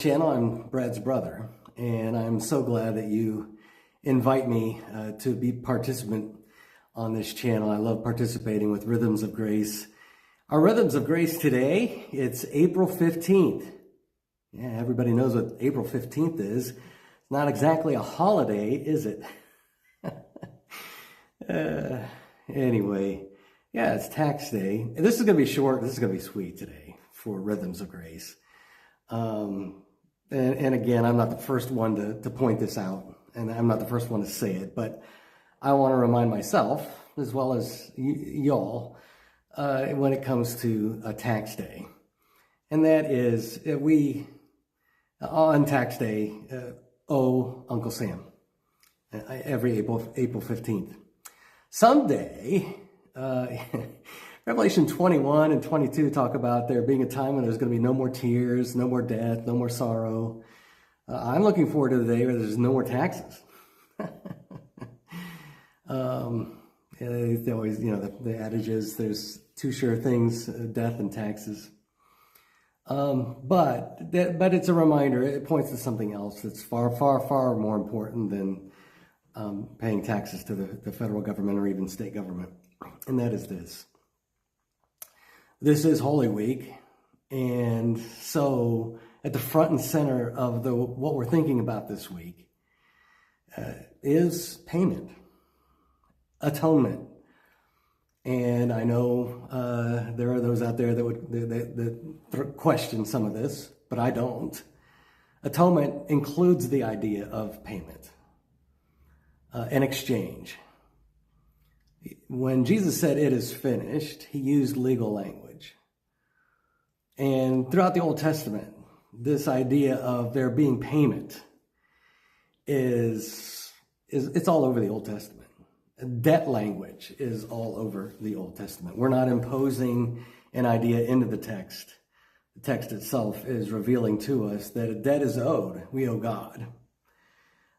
Channel. I'm Brad's brother, and I'm so glad that you invite me to be participant on this channel. I love participating with Rhythms of Grace. Our Rhythms of Grace today, it's April 15th. Yeah, everybody knows what April 15th is. It's not exactly a holiday, is it? Anyway, yeah, it's tax day. This is going to be short. This is going to be sweet today for Rhythms of Grace. And again, I'm not the first one to point this out, and I'm not the first one to say it, but I want to remind myself, as well as y'all, when it comes to a tax day. And that is, we, on tax day, owe Uncle Sam every April 15th. Someday, Revelation 21 and 22 talk about there being a time when there's going to be no more tears, no more death, no more sorrow. I'm looking forward to the day where there's no more taxes. They always, the adage is there's two sure things, death and taxes. But it's a reminder. It points to something else that's far, far, far more important than paying taxes to the federal government or even state government. And that is this. This is Holy Week, and so at the front and center of what we're thinking about this week is payment, atonement. And I know there are those out there that question some of this, but I don't. Atonement includes the idea of payment, an exchange. When Jesus said it is finished, he used legal language. And throughout the Old Testament, this idea of there being payment it's all over the Old Testament. Debt language is all over the Old Testament. We're not imposing an idea into the text. The text itself is revealing to us that a debt is owed. We owe God.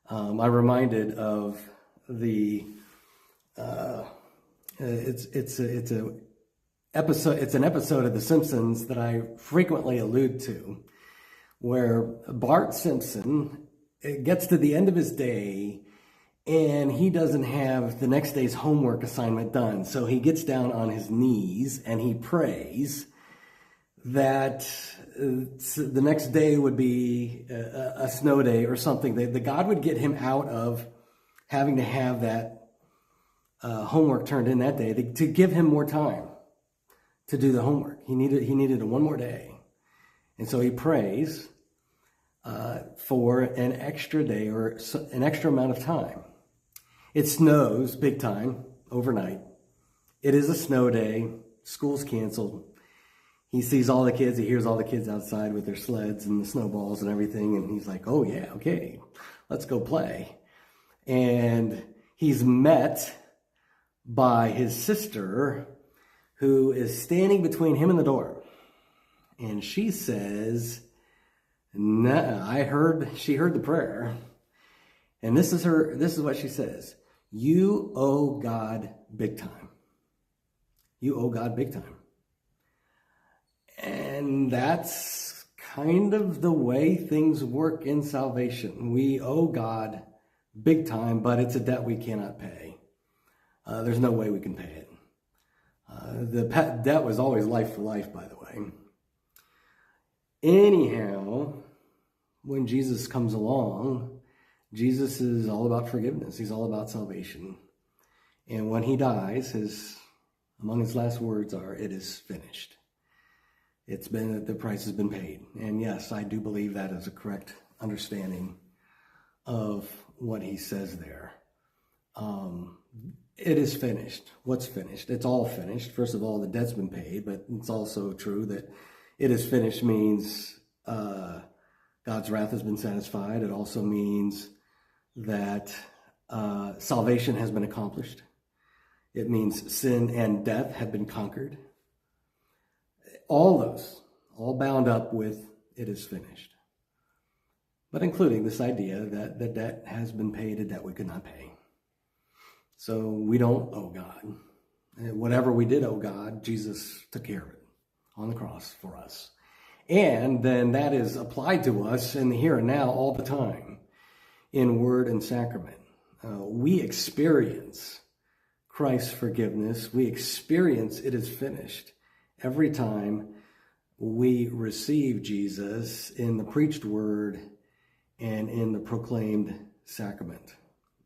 I'm reminded of the it's an episode of The Simpsons that I frequently allude to, where Bart Simpson gets to the end of his day and he doesn't have the next day's homework assignment done. So he gets down on his knees and he prays that the next day would be a snow day or something, that God would get him out of having to have that homework turned in that day, to give him more time to do the homework. He needed one more day. And so he prays for an extra day or an extra amount of time. It snows big time overnight. It is a snow day. School's canceled. He sees all the kids. He hears all the kids outside with their sleds and the snowballs and everything. And he's like, oh yeah, okay, let's go play. And he's met by his sister, who is standing between him and the door. And she says, nah, she heard the prayer. And this is what she says. You owe God big time. You owe God big time. And that's kind of the way things work in salvation. We owe God big time, but it's a debt we cannot pay. There's no way we can pay it. The debt was always life for life, by the way. Anyhow, when Jesus comes along, Jesus is all about forgiveness. He's all about salvation. And when he dies, among his last words are, it is finished. The price has been paid. And yes, I do believe that is a correct understanding of what he says there. It is finished. What's finished? It's all finished. First of all, the debt's been paid, but it's also true that it is finished means God's wrath has been satisfied. It also means that salvation has been accomplished. It means sin and death have been conquered. All those, all bound up with it is finished. But including this idea that the debt has been paid, a debt we could not pay. So we don't owe God. Whatever we did owe God, Jesus took care of it on the cross for us. And then that is applied to us in the here and now all the time in word and sacrament. We experience Christ's forgiveness. We experience it is finished every time we receive Jesus in the preached word and in the proclaimed sacrament.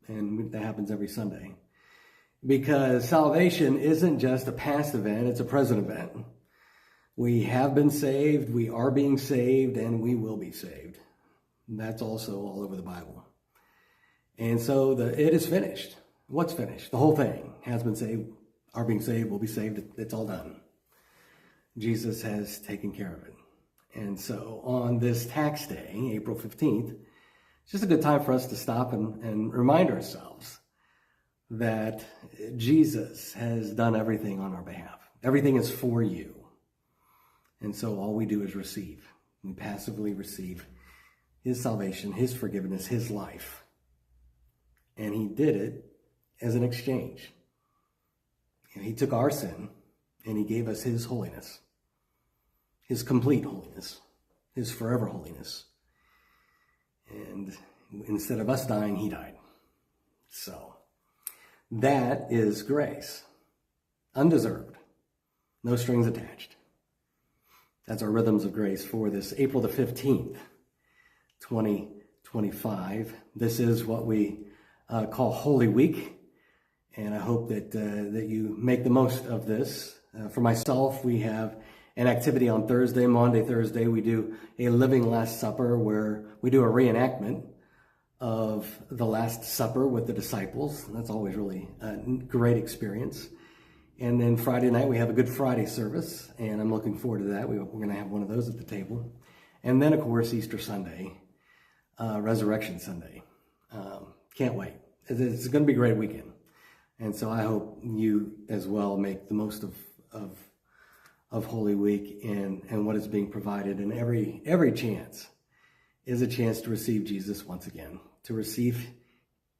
And that happens every Sunday. Because salvation isn't just a past event, it's a present event. We have been saved, we are being saved, and we will be saved. And that's also all over the Bible. And so it is finished. What's finished? The whole thing has been saved, are being saved, will be saved. It's all done. Jesus has taken care of it. And so on this tax day, April 15th, it's just a good time for us to stop and remind ourselves that Jesus has done everything on our behalf. Everything is for you. And so all we do is receive. We passively receive his salvation, his forgiveness, his life. And he did it as an exchange. And he took our sin and he gave us his holiness, his complete holiness, his forever holiness. And instead of us dying, he died. So that is grace. Undeserved. No strings attached. That's our rhythms of grace for this April the 15th, 2025. This is what we call Holy Week. And I hope that you make the most of this. For myself, we have an activity on Thursday, Maundy Thursday. We do a Living Last Supper where we do a reenactment of the Last Supper with the disciples. That's always really a great experience. And then Friday night, we have a Good Friday service, and I'm looking forward to that. We're going to have one of those at the table. And then, of course, Easter Sunday, Resurrection Sunday. Can't wait. It's going to be a great weekend. And so I hope you as well make the most of Holy Week and what is being provided. And every chance is a chance to receive Jesus once again, to receive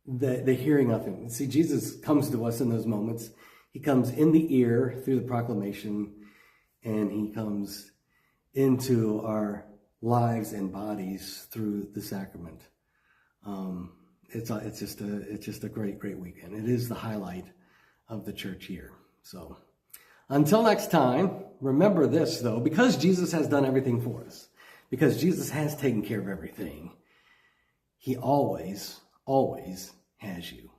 the hearing of him. See, Jesus comes to us in those moments. He comes in the ear through the proclamation, and he comes into our lives and bodies through the sacrament. It's just a great weekend. It is the highlight of the church year. So until next time, remember this though, because Jesus has done everything for us, because Jesus has taken care of everything, he always has you.